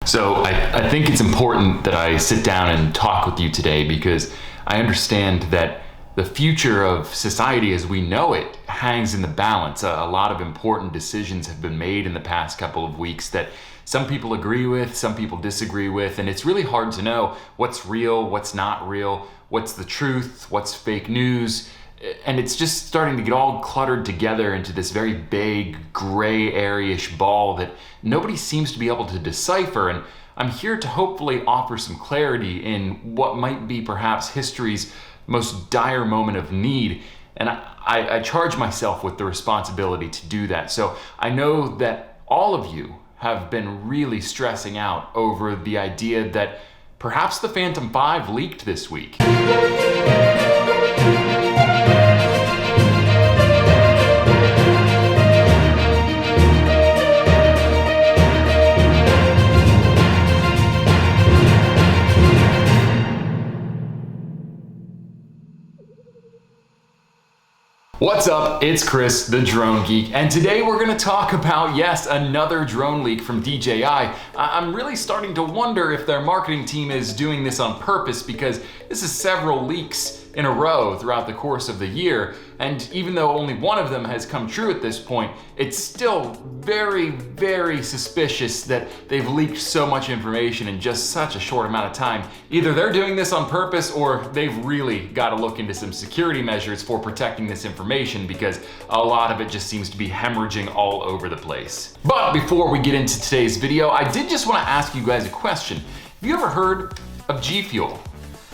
So I think it's important that I sit down and talk with you today because I understand that the future of society as we know it hangs in the balance. A lot of important decisions have been made in the past couple of weeks that some people agree with, some people disagree with, and it's really hard to know what's real, what's not real, what's the truth, what's fake news. And it's just starting to get all cluttered together into this very vague, gray area-ish ball that nobody seems to be able to decipher. And I'm here to hopefully offer some clarity in what might be perhaps history's most dire moment of need. And I charge myself with the responsibility to do that. So I know that all of you have been really stressing out over the idea that perhaps the Phantom 5 leaked this week. What's up? It's Chris, the Drone Geek, and today we're going to talk about, yes, another drone leak from DJI. I'm really starting to wonder if their marketing team is doing this on purpose because this is several leaks in a row throughout the course of the year, and even though only one of them has come true at this point, it's still very, very suspicious that they've leaked so much information in just such a short amount of time. Either they're doing this on purpose or they've really got to look into some security measures for protecting this information because a lot of it just seems to be hemorrhaging all over the place. But before we get into today's video, I did just want to ask you guys a question. Have you ever heard of G Fuel?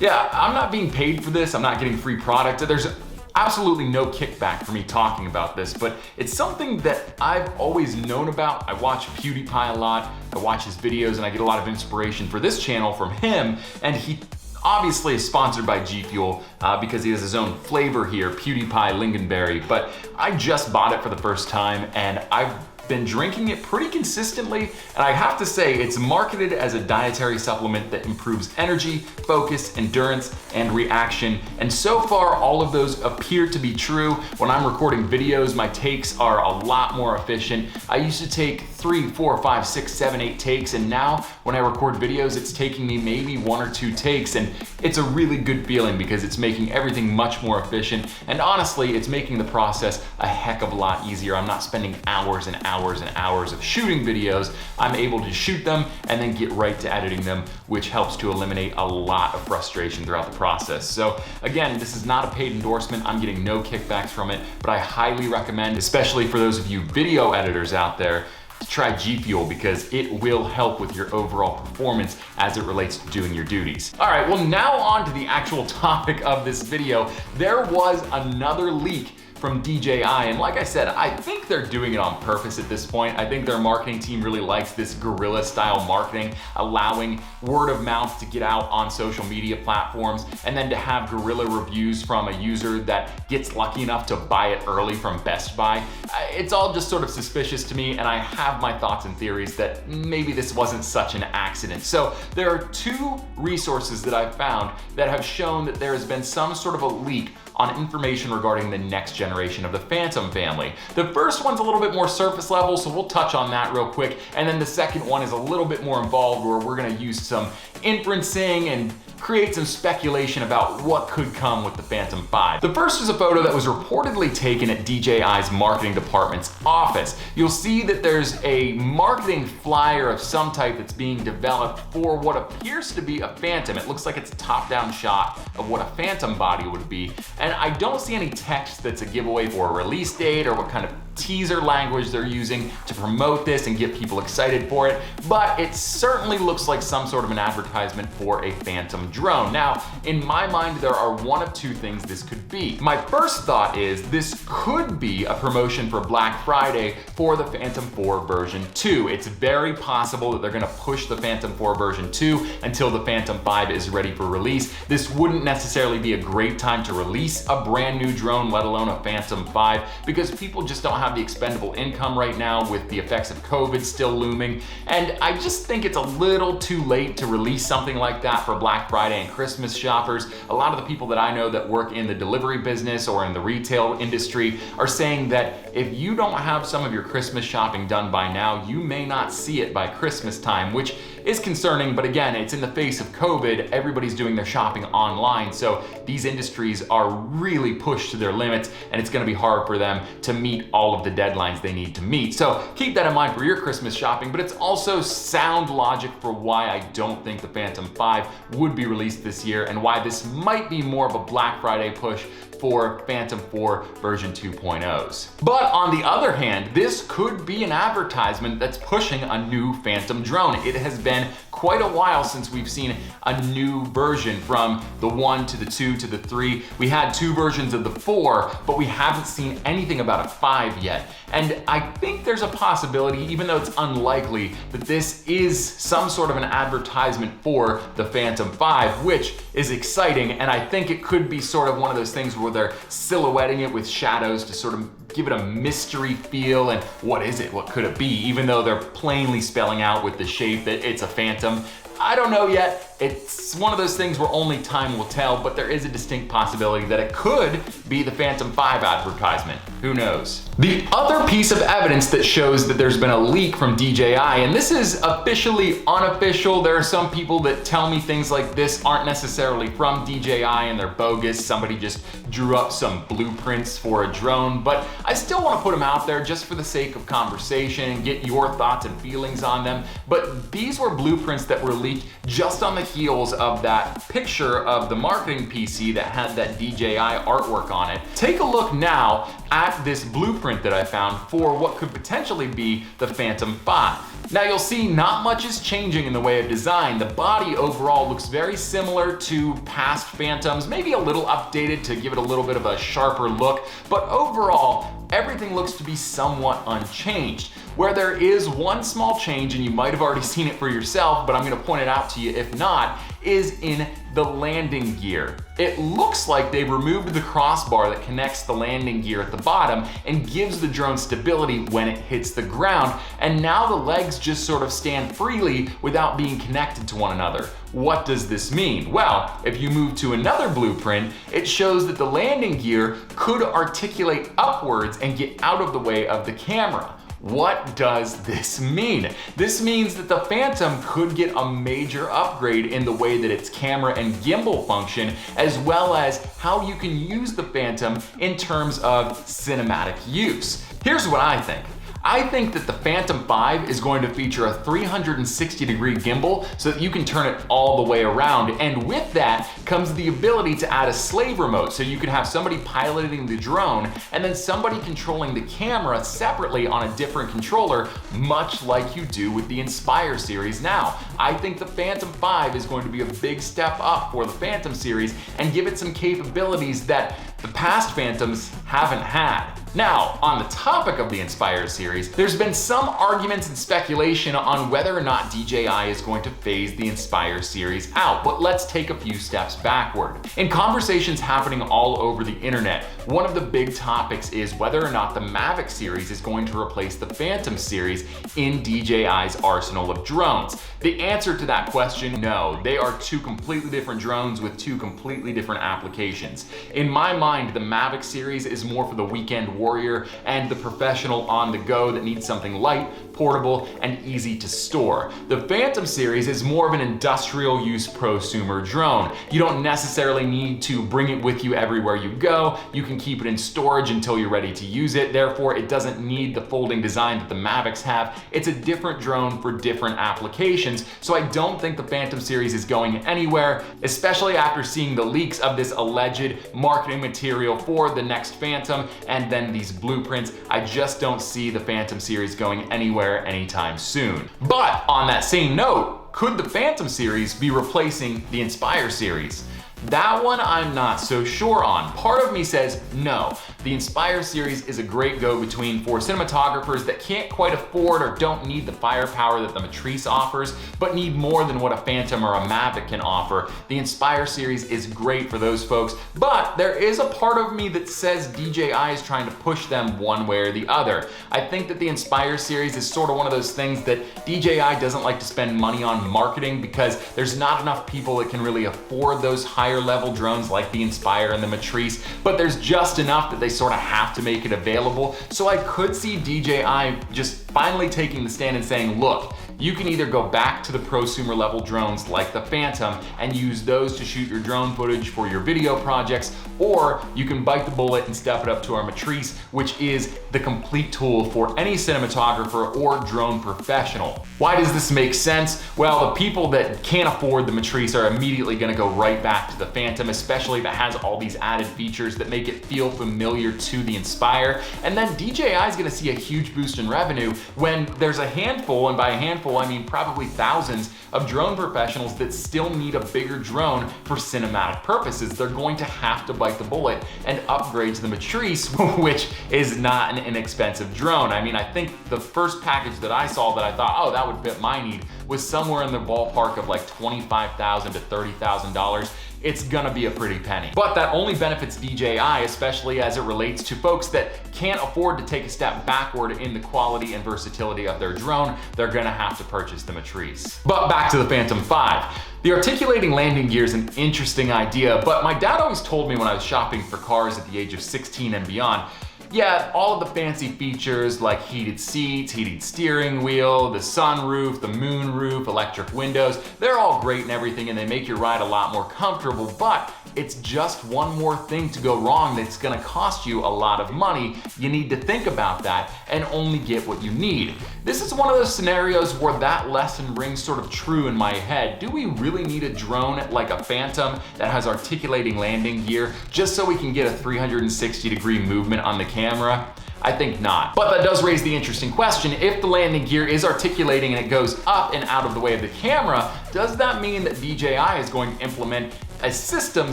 Yeah, I'm not being paid for this, I'm not getting free product. There's absolutely no kickback for me talking about this, but it's something that I've always known about. I watch PewDiePie a lot, I watch his videos, and I get a lot of inspiration for this channel from him, and he obviously is sponsored by G Fuel because he has his own flavor here, PewDiePie Lingonberry, but I just bought it for the first time, and I've been drinking it pretty consistently, and I have to say it's marketed as a dietary supplement that improves energy, focus, endurance, and reaction, and so far all of those appear to be true. When I'm recording videos, my takes are a lot more efficient. I used to take 3, 4, 5, 6, 7, 8 takes, and now when I record videos, it's taking me maybe 1 or 2 takes, and it's a really good feeling because it's making everything much more efficient, and honestly, it's making the process a heck of a lot easier. I'm not spending hours and hours and hours of shooting videos. I'm able to shoot them and then get right to editing them, which helps to eliminate a lot of frustration throughout the process. So again, this is not a paid endorsement. I'm getting no kickbacks from it, but I highly recommend, especially for those of you video editors out there, to try G Fuel because it will help with your overall performance as it relates to doing your duties. All right, well now on to the actual topic of this video. There was another leak from DJI, and like I said, I think they're doing it on purpose at this point. I think their marketing team really likes this guerrilla style marketing, allowing word of mouth to get out on social media platforms, and then to have guerrilla reviews from a user that gets lucky enough to buy it early from Best Buy. It's all just sort of suspicious to me, and I have my thoughts and theories that maybe this wasn't such an accident. So there are 2 resources that I've found that have shown that there has been some sort of a leak on information regarding the next generation of the Phantom family. The first one's a little bit more surface level, so we'll touch on that real quick, and then the second one is a little bit more involved where we're gonna use some inferencing and create some speculation about what could come with the Phantom 5. The first is a photo that was reportedly taken at DJI's marketing department's office. You'll see that there's a marketing flyer of some type that's being developed for what appears to be a Phantom. It looks like it's a top-down shot of what a Phantom body would be, and I don't see any text that's a giveaway for a release date or what kind of teaser language they're using to promote this and get people excited for it, but it certainly looks like some sort of an advertisement for a Phantom drone. Now, in my mind, there are one of 2 things this could be. My first thought is this could be a promotion for Black Friday for the Phantom 4 version 2. It's very possible that they're gonna push the Phantom 4 version 2 until the Phantom 5 is ready for release. This wouldn't necessarily be a great time to release a brand new drone, let alone a Phantom 5, because people just don't have have the expendable income right now with the effects of COVID still looming. And I just think it's a little too late to release something like that for Black Friday and Christmas shoppers. A lot of the people that I know that work in the delivery business or in the retail industry are saying that if you don't have some of your Christmas shopping done by now, you may not see it by Christmas time, which is concerning, but again, it's in the face of COVID. Everybody's doing their shopping online, so these industries are really pushed to their limits, and it's gonna be hard for them to meet all of the deadlines they need to meet. So keep that in mind for your Christmas shopping, but it's also sound logic for why I don't think the Phantom 5 would be released this year, and why this might be more of a Black Friday push for Phantom 4 version 2.0s. But on the other hand, this could be an advertisement that's pushing a new Phantom drone. It has been quite a while since we've seen a new version, from the 1 to the 2 to the 3. We had 2 versions of the 4, but we haven't seen anything about a 5 yet. And I think there's a possibility, even though it's unlikely, that this is some sort of an advertisement for the Phantom 5, which is exciting. And I think it could be sort of one of those things where they're silhouetting it with shadows to sort of give it a mystery feel. And what is it? What could it be? Even though they're plainly spelling out with the shape that it's a Phantom. I don't know yet. It's one of those things where only time will tell, but there is a distinct possibility that it could be the Phantom 5 advertisement. Who knows? The other piece of evidence that shows that there's been a leak from DJI, and this is officially unofficial. There are some people that tell me things like this aren't necessarily from DJI and they're bogus. Somebody just drew up some blueprints for a drone, but I still want to put them out there just for the sake of conversation and get your thoughts and feelings on them. But these were blueprints that were leaked just on the heels of that picture of the marketing PC that had that DJI artwork on it. Take a look now at this blueprint that I found for what could potentially be the Phantom 5. Now you'll see not much is changing in the way of design. The body overall looks very similar to past Phantoms, maybe a little updated to give it a little bit of a sharper look, but overall, everything looks to be somewhat unchanged. Where there is one small change, and you might have already seen it for yourself, but I'm gonna point it out to you if not, is in the landing gear. It looks like they've removed the crossbar that connects the landing gear at the bottom and gives the drone stability when it hits the ground, and now the legs just sort of stand freely without being connected to one another. What does this mean? Well, if you move to another blueprint, it shows that the landing gear could articulate upwards and get out of the way of the camera. What does this mean? This means that the Phantom could get a major upgrade in the way that its camera and gimbal function, as well as how you can use the Phantom in terms of cinematic use. Here's what I think. I think that the Phantom 5 is going to feature a 360-degree gimbal so that you can turn it all the way around, and with that comes the ability to add a slave remote, so you can have somebody piloting the drone and then somebody controlling the camera separately on a different controller, much like you do with the Inspire series now. I think the Phantom 5 is going to be a big step up for the Phantom series and give it some capabilities that the past Phantoms haven't had. Now, on the topic of the Inspire series, there's been some arguments and speculation on whether or not DJI is going to phase the Inspire series out, but let's take a few steps backward. In conversations happening all over the internet, one of the big topics is whether or not the Mavic series is going to replace the Phantom series in DJI's arsenal of drones. The answer to that question, no. They are two completely different drones with two completely different applications. In my mind, the Mavic series is more for the weekend warrior and the professional on the go that needs something light, portable, and easy to store. The Phantom series is more of an industrial use prosumer drone. You don't necessarily need to bring it with you everywhere you go. You can keep it in storage until you're ready to use it. Therefore, it doesn't need the folding design that the Mavics have. It's a different drone for different applications. So I don't think the Phantom series is going anywhere, especially after seeing the leaks of this alleged marketing material for the next Phantom and then these blueprints. I just don't see the Phantom series going anywhere anytime soon. But on that same note, could the Phantom series be replacing the Inspire series? That one I'm not so sure on. Part of me says no. The Inspire series is a great go-between for cinematographers that can't quite afford or don't need the firepower that the Matrice offers, but need more than what a Phantom or a Mavic can offer. The Inspire series is great for those folks, but there is a part of me that says DJI is trying to push them one way or the other. I think that the Inspire series is sort of one of those things that DJI doesn't like to spend money on marketing because there's not enough people that can really afford those higher level drones like the Inspire and the Matrice, but there's just enough that they sort of have to make it available. So I could see DJI just finally taking the stand and saying, look, you can either go back to the prosumer level drones like the Phantom and use those to shoot your drone footage for your video projects, or you can bite the bullet and step it up to our Matrice, which is the complete tool for any cinematographer or drone professional. Why does this make sense? Well, the people that can't afford the Matrice are immediately gonna go right back to the Phantom, especially if it has all these added features that make it feel familiar to the Inspire. And then DJI is gonna see a huge boost in revenue when there's a handful, and by a handful I mean probably thousands, of drone professionals that still need a bigger drone for cinematic purposes. They're going to have to bite the bullet and upgrade to the Matrice, which is not an inexpensive drone. I mean, I think the first package that I saw that I thought, oh, that would fit my need, was somewhere in the ballpark of like $25,000 to $30,000. It's gonna be a pretty penny. But that only benefits DJI, especially as it relates to folks that can't afford to take a step backward in the quality and versatility of their drone. They're gonna have to purchase the Matrice. But back to the Phantom 5. The articulating landing gear is an interesting idea, but my dad always told me when I was shopping for cars at the age of 16 and beyond, yeah, all of the fancy features like heated seats, heated steering wheel, the sunroof, the moonroof, electric windows, they're all great and everything, and they make your ride a lot more comfortable, but it's just one more thing to go wrong that's gonna cost you a lot of money. You need to think about that and only get what you need. This is one of those scenarios where that lesson rings sort of true in my head. Do we really need a drone like a Phantom that has articulating landing gear just so we can get a 360-degree movement on the camera? I think not. But that does raise the interesting question, if the landing gear is articulating and it goes up and out of the way of the camera, does that mean that DJI is going to implement a system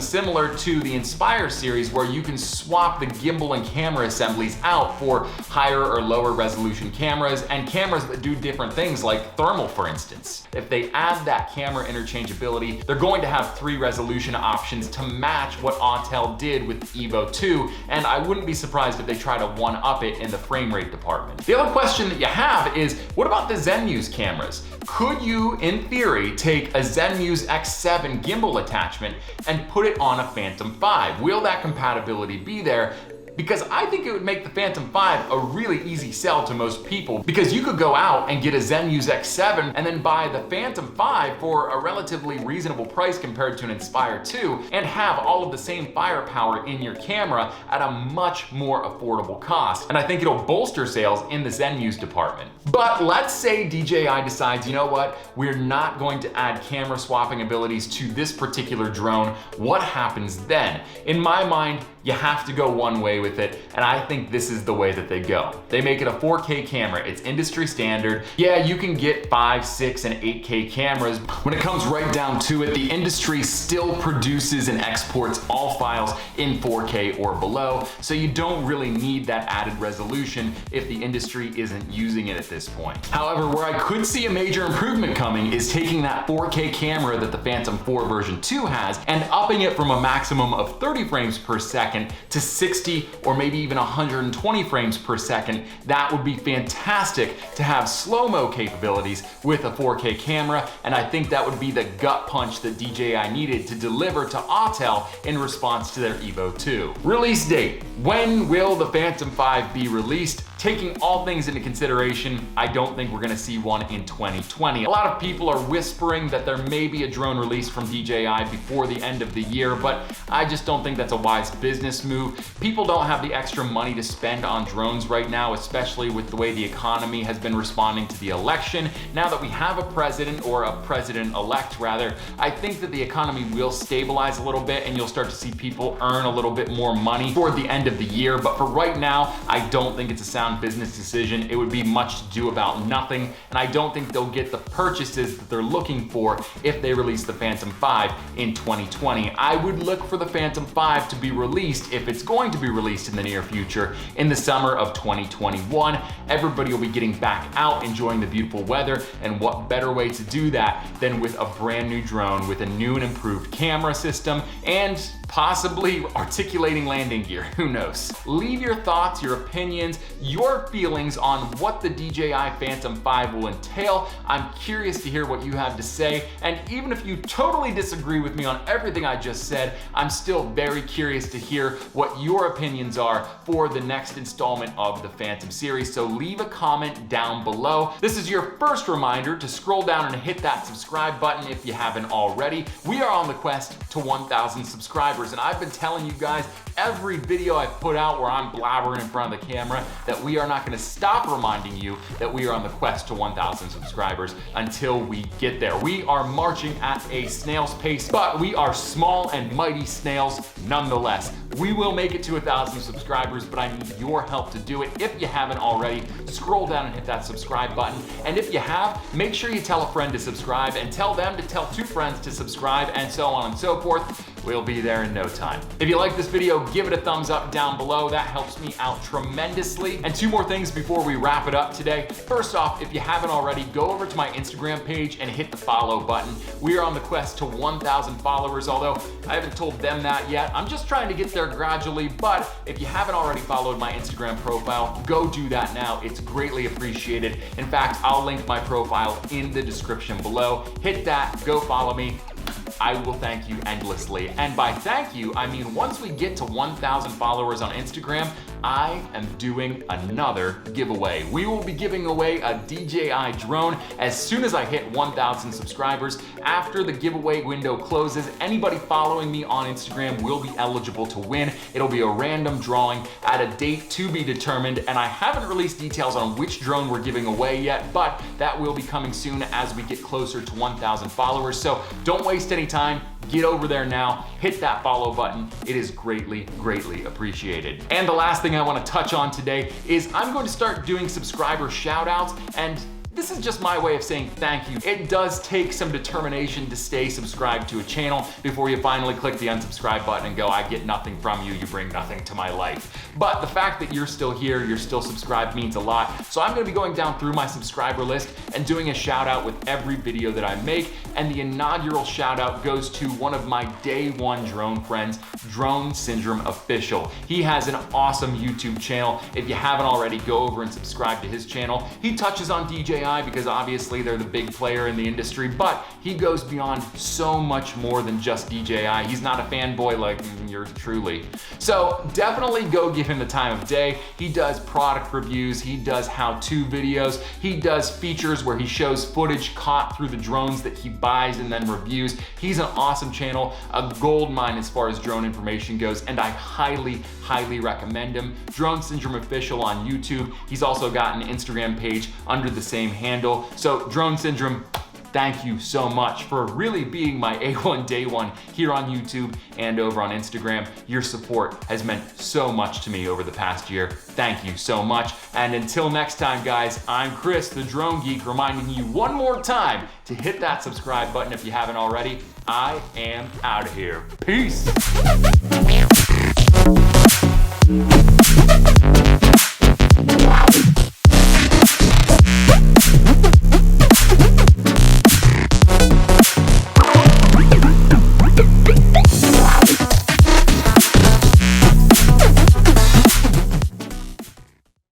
similar to the Inspire series where you can swap the gimbal and camera assemblies out for higher or lower resolution cameras and cameras that do different things like thermal, for instance? If they add that camera interchangeability, they're going to have 3 resolution options to match what Autel did with Evo 2, and I wouldn't be surprised if they try to one-up it in the frame rate department. The other question that you have is, what about the Zenmuse cameras? Could you, in theory, take a Zenmuse X7 gimbal attachment and put it on a Phantom 5? Will that compatibility be there? Because I think it would make the Phantom 5 a really easy sell to most people, because you could go out and get a Zenmuse X7 and then buy the Phantom 5 for a relatively reasonable price compared to an Inspire 2 and have all of the same firepower in your camera at a much more affordable cost. And I think it'll bolster sales in the Zenmuse department. But let's say DJI decides, you know what, we're not going to add camera swapping abilities to this particular drone. What happens then? In my mind, you have to go one way with it, and I think this is the way that they go. They make it a 4K camera. It's industry standard. Yeah, you can get 5, 6, and 8K cameras. When it comes right down to it, the industry still produces and exports all files in 4K or below, so you don't really need that added resolution if the industry isn't using it at this point. However, where I could see a major improvement coming is taking that 4K camera that the Phantom 4 version 2 has and upping it from a maximum of 30 frames per second to 60 or maybe even 120 frames per second. That would be fantastic to have slow-mo capabilities with a 4K camera, and I think that would be the gut punch that DJI needed to deliver to Autel in response to their Evo 2. Release date. When will the Phantom 5 be released? Taking all things into consideration, I don't think we're gonna see one in 2020. A lot of people are whispering that there may be a drone release from DJI before the end of the year, but I just don't think that's a wise business move. People don't have the extra money to spend on drones right now, especially with the way the economy has been responding to the election. Now that we have a president, or a president-elect rather, I think that the economy will stabilize a little bit and you'll start to see people earn a little bit more money toward the end of the year. But for right now, I don't think it's a sound sound business decision. It would be much ado about nothing, and I don't think they'll get the purchases that they're looking for if they release the Phantom 5 in 2020. I would look for the Phantom 5 to be released, if it's going to be released in the near future, in the summer of 2021. Everybody will be getting back out, enjoying the beautiful weather, and what better way to do that than with a brand new drone with a new and improved camera system and possibly articulating landing gear, who knows? Leave your thoughts, your opinions, your feelings on what the DJI Phantom 5 will entail. I'm curious to hear what you have to say, and even if you totally disagree with me on everything I just said, I'm still very curious to hear what your opinions are for the next installment of the Phantom series, so leave a comment down below. This is your first reminder to scroll down and hit that subscribe button if you haven't already. We are on the quest to 1,000 subscribers, and I've been telling you guys every video I've put out where I'm blabbering in front of the camera that we are not going to stop reminding you that we are on the quest to 1,000 subscribers until we get there. We are marching at a snail's pace, but we are small and mighty snails nonetheless. We will make it to 1,000 subscribers, but I need your help to do it. If you haven't already, scroll down and hit that subscribe button. And if you have, make sure you tell a friend to subscribe and tell them to tell 2 friends to subscribe, and so on and so forth. We'll be there in no time. If you like this video, give it a thumbs up down below. That helps me out tremendously. And 2 more things before we wrap it up today. First off, if you haven't already, go over to my Instagram page and hit the follow button. We are on the quest to 1,000 followers, although I haven't told them that yet. I'm just trying to get there gradually, but if you haven't already followed my Instagram profile, go do that now. It's greatly appreciated. In fact, I'll link my profile in the description below. Hit that, go follow me. I will thank you endlessly. And by thank you, I mean once we get to 1,000 followers on Instagram, I am doing another giveaway. We will be giving away a DJI drone as soon as I hit 1,000 subscribers. After the giveaway window closes, anybody following me on Instagram will be eligible to win. It'll be a random drawing at a date to be determined, and I haven't released details on which drone we're giving away yet, but that will be coming soon as we get closer to 1,000 followers. So don't waste any time. Get over there now, hit that follow button. It is greatly, greatly appreciated. And the last thing I want to touch on today is I'm going to start doing subscriber shout outs, and this is just my way of saying thank you. It does take some determination to stay subscribed to a channel before you finally click the unsubscribe button and go, I get nothing from you, you bring nothing to my life. But the fact that you're still here, you're still subscribed means a lot. So I'm gonna be going down through my subscriber list and doing a shout out with every video that I make. And the inaugural shout out goes to one of my day 1 drone friends, Drone Syndrome Official. He has an awesome YouTube channel. If you haven't already, go over and subscribe to his channel. He touches on DJI because obviously they're the big player in the industry, but he goes beyond so much more than just DJI. He's not a fanboy like yours truly. So definitely go give him the time of day. He does product reviews, he does how-to videos, he does features where he shows footage caught through the drones that he buys and then reviews. He's an awesome channel, a gold mine as far as drone information goes, and I highly, highly recommend him. Drone Syndrome Official on YouTube. He's also got an Instagram page under the same handle. So Drone Syndrome, thank you so much for really being my A1 day 1 here on YouTube and over on Instagram. Your support has meant so much to me over the past year. Thank you so much. And until next time, guys, I'm Chris, the Drone Geek, reminding you one more time to hit that subscribe button if you haven't already. I am out of here. Peace.